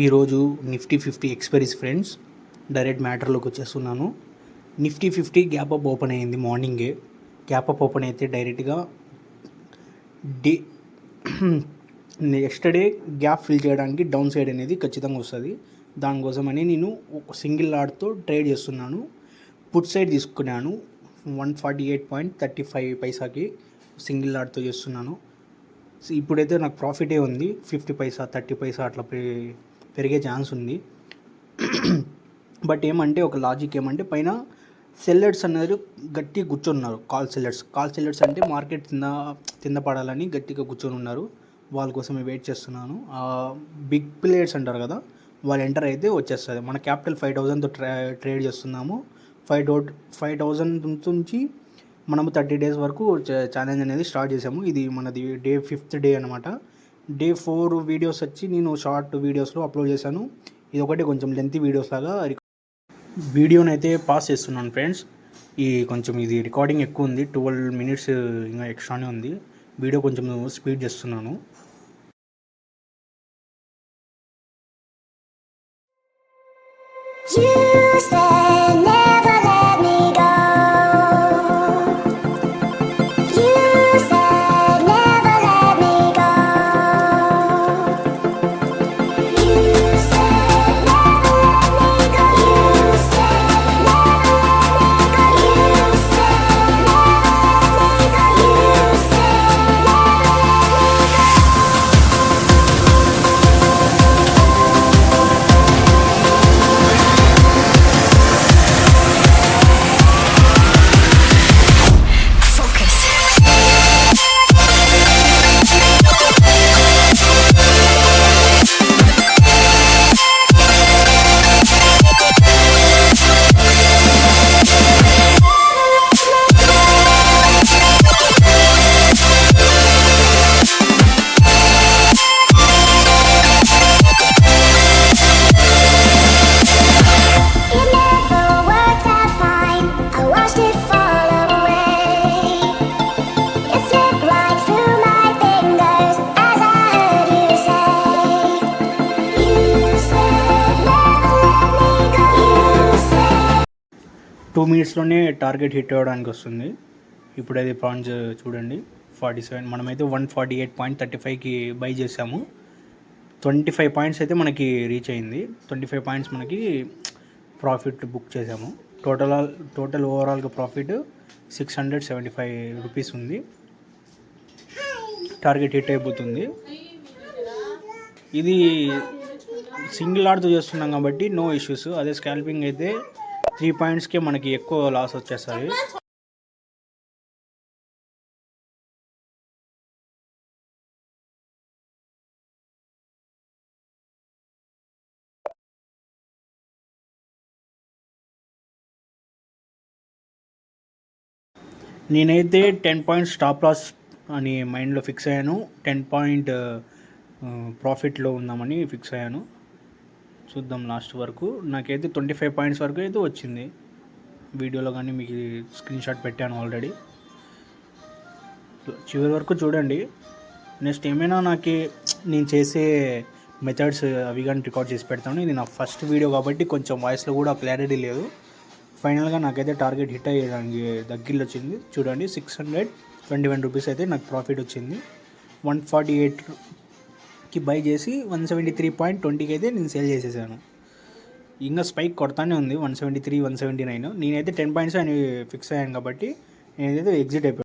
ఈరోజు Nifty 50 expiries friends. Direct మ్యాటర్లోకి వచ్చేస్తున్నాను. Nifty 50 gap up open అయ్యింది మార్నింగే. గ్యాప్ అప్ ఓపెన్ అయితే డైరెక్ట్గా day next day gap fill చేయడానికి డౌన్ సైడ్ అనేది ఖచ్చితంగా వస్తుంది. దానికోసమని నేను సింగిల్ లాట్తో ట్రేడ్ చేస్తున్నాను. పుట్ సైడ్ తీసుకున్నాను 148.35 సింగిల్ లాట్తో చేస్తున్నాను. ఇప్పుడైతే నాకు ప్రాఫిటే ఉంది. 50 పైసా 30 పైసా అట్లా పెరిగే ఛాన్స్ ఉంది. బట్ ఏమంటే ఒక లాజిక్ ఏమంటే పైన సెల్లర్స్ అనేది గట్టిగా కూర్చొని కాల్ సెల్లర్స్ అంటే మార్కెట్ కింద పడాలని గట్టిగా కూర్చొని ఉన్నారు. వాళ్ళ కోసం వెయిట్ చేస్తున్నాను. బిగ్ ప్లేయర్స్ అంటారు కదా, వాళ్ళు ఎంటర్ అయితే వచ్చేస్తుంది. మన క్యాపిటల్ 5000తో ట్రేడ్ చేస్తున్నాము. 5000 నుంచి మనము 30 డేస్ వరకు ఛాలెంజ్ అనేది స్టార్ట్ చేసాము. ఇది మనది డే 5th డే అనమాట. డే 4 వీడియోస్ వచ్చి నేను షార్ట్ వీడియోస్లో అప్లోడ్ చేశాను. ఇది ఒకటి కొంచెం లెంతీ వీడియోస్ లాగా వీడియోని అయితే పాస్ చేస్తున్నాను ఫ్రెండ్స్. కొంచెం ఇది రికార్డింగ్ ఎక్కువ ఉంది, 12 minutes ఇంకా ఎక్స్ట్రానే ఉంది. వీడియో కొంచెం స్పీడ్ చేస్తున్నాను. టూ మినిట్స్లోనే టార్గెట్ హిట్ అవ్వడానికి వస్తుంది. ఇప్పుడు అది పాయింట్స్ చూడండి 47. మనమైతే 148.35కి బై చేసాము. 25 పాయింట్స్ అయితే మనకి రీచ్ అయింది. 25 పాయింట్స్ మనకి ప్రాఫిట్ బుక్ చేసాము. టోటల్ ఓవరాల్గా ప్రాఫిట్ 675 రూపీస్ ఉంది. టార్గెట్ హిట్ అయిపోతుంది. ఇది సింగిల్ ఆర్తో చేస్తున్నాం కాబట్టి నో ఇష్యూస్. అదే స్కాల్పింగ్ అయితే 3 పాయింట్స్కే మనకి ఎక్కువ లాస్ వచ్చేస్తుంది. నేనైతే 10 పాయింట్స్ స్టాప్ లాస్ అని మైండ్లో ఫిక్స్ అయ్యాను. 10 పాయింట్ ప్రాఫిట్లో ఉందామని ఫిక్స్ అయ్యాను. చూద్దాం లాస్ట్ వరకు. నాకైతే 25 పాయింట్స్ వరకు అయితే వచ్చింది. వీడియోలో కానీ మీకు స్క్రీన్ షాట్ పెట్టాను ఆల్రెడీ. చివరి వరకు చూడండి. నెక్స్ట్ ఏమైనా నేను చేసే మెథడ్స్ అవి కానీ రికార్డ్ చేసి పెడతాను. ఇది నా ఫస్ట్ వీడియో కాబట్టి కొంచెం వాయిస్లో కూడా క్లారిటీ లేదు. ఫైనల్గా నాకైతే టార్గెట్ హిట్ అయ్యడానికి దగ్గరలో వచ్చింది. చూడండి 621 రూపీస్ అయితే నాకు ప్రాఫిట్ వచ్చింది. 148కి బై చేసి 173.20కి అయితే నేను సేల్ చేసేసాను. ఇంకా స్పైక్ కొడతానే ఉంది 173, 179. నేనైతే 10 పాయింట్స్ అని ఫిక్స్ అయ్యాను కాబట్టి నేనైతే ఎగ్జిట్ అయిపోయాను.